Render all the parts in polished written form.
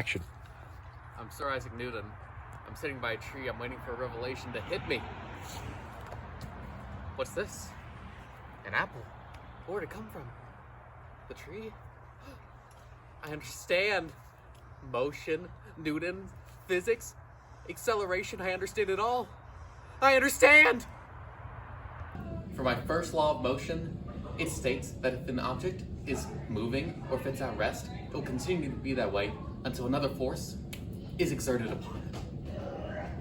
Action. I'm Sir Isaac Newton. I'm sitting by a tree. I'm waiting for a revelation to hit me. What's this? An apple. Where'd it come from? The tree? I understand. Motion, Newton, physics, acceleration. I understand it all. I understand! For my first law of motion, it states that if an object is moving or if it's at rest, it will continue to be that way until another force is exerted upon it.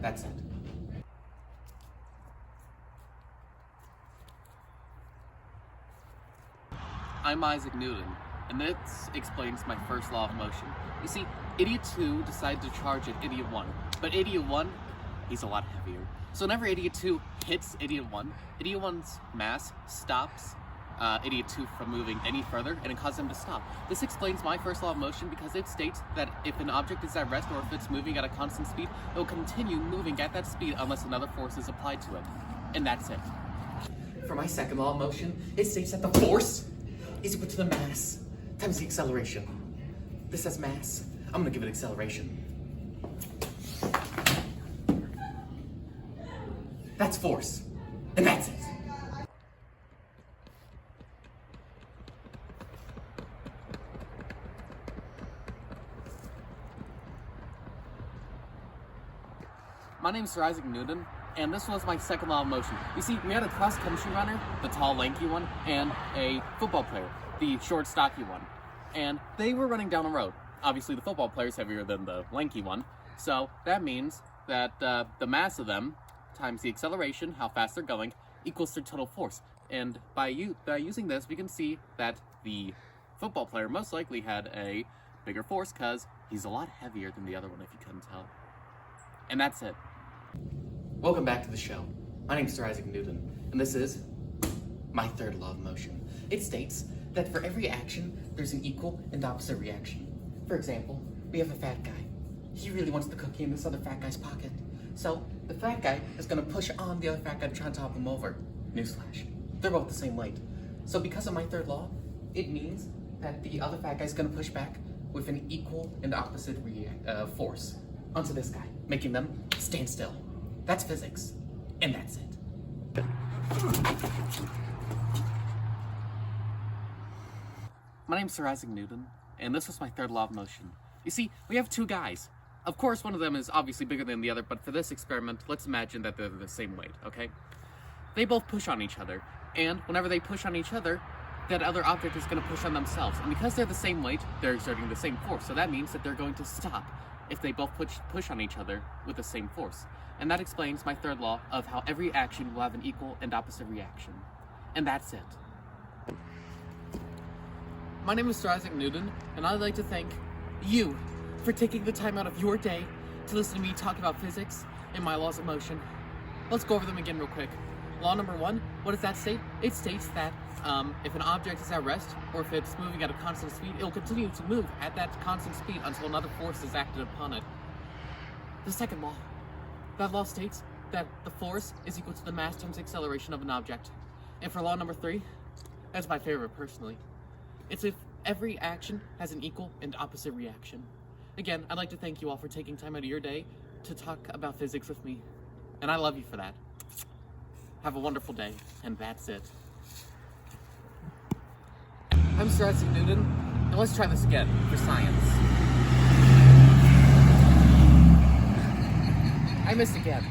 That's it. I'm Isaac Newton, and this explains my first law of motion. You see, Idiot 2 decided to charge at Idiot 1, but Idiot 1, he's a lot heavier. So whenever Idiot 2 hits Idiot 1, Idiot 1's mass stops Idiot 2 from moving any further, and it causes him to stop. This explains my first law of motion because it states that if an object is at rest or if it's moving at a constant speed, it will continue moving at that speed unless another force is applied to it. And that's it. For my second law of motion, it states that the force is equal to the mass times the acceleration. This has mass. I'm gonna give it acceleration. That's force. And that's it. My name's Sir Isaac Newton, and this was my second law of motion. You see, we had a cross-country runner, the tall, lanky one, and a football player, the short, stocky one. And they were running down a road. Obviously, the football player's heavier than the lanky one, so that means that the mass of them times the acceleration, how fast they're going, equals their total force. And by using this, we can see that the football player most likely had a bigger force because he's a lot heavier than the other one, if you couldn't tell. And that's it. Welcome back to the show. My name is Sir Isaac Newton, and this is my third law of motion. It states that for every action, there's an equal and opposite reaction. For example, we have a fat guy. He really wants the cookie in this other fat guy's pocket. So the fat guy is gonna push on the other fat guy to try and topple him over. Newsflash, they're both the same weight. So because of my third law, it means that the other fat guy's gonna push back with an equal and opposite force onto this guy, making them stand still. That's physics, and that's it. My name's Sir Isaac Newton, and this was my third law of motion. You see, we have two guys. Of course, one of them is obviously bigger than the other, but for this experiment, let's imagine that they're the same weight, okay? They both push on each other, and whenever they push on each other, that other object is going to push on themselves. And because they're the same weight, they're exerting the same force, so that means that they're going to stop if they both push on each other with the same force. And that explains my third law of how every action will have an equal and opposite reaction. And that's it. My name is Sir Isaac Newton, and I'd like to thank you for taking the time out of your day to listen to me talk about physics and my laws of motion. Let's go over them again real quick. Law number 1, what does that state? It states that if an object is at rest, or if it's moving at a constant speed, it will continue to move at that constant speed until another force is acted upon it. The second law. That law states that the force is equal to the mass times acceleration of an object. And for law number 3, that's my favorite personally. It's if every action has an equal and opposite reaction. Again, I'd like to thank you all for taking time out of your day to talk about physics with me. And I love you for that. Have a wonderful day, and that's it. I'm Sir Isaac Newton, and let's try this again for science. I missed again.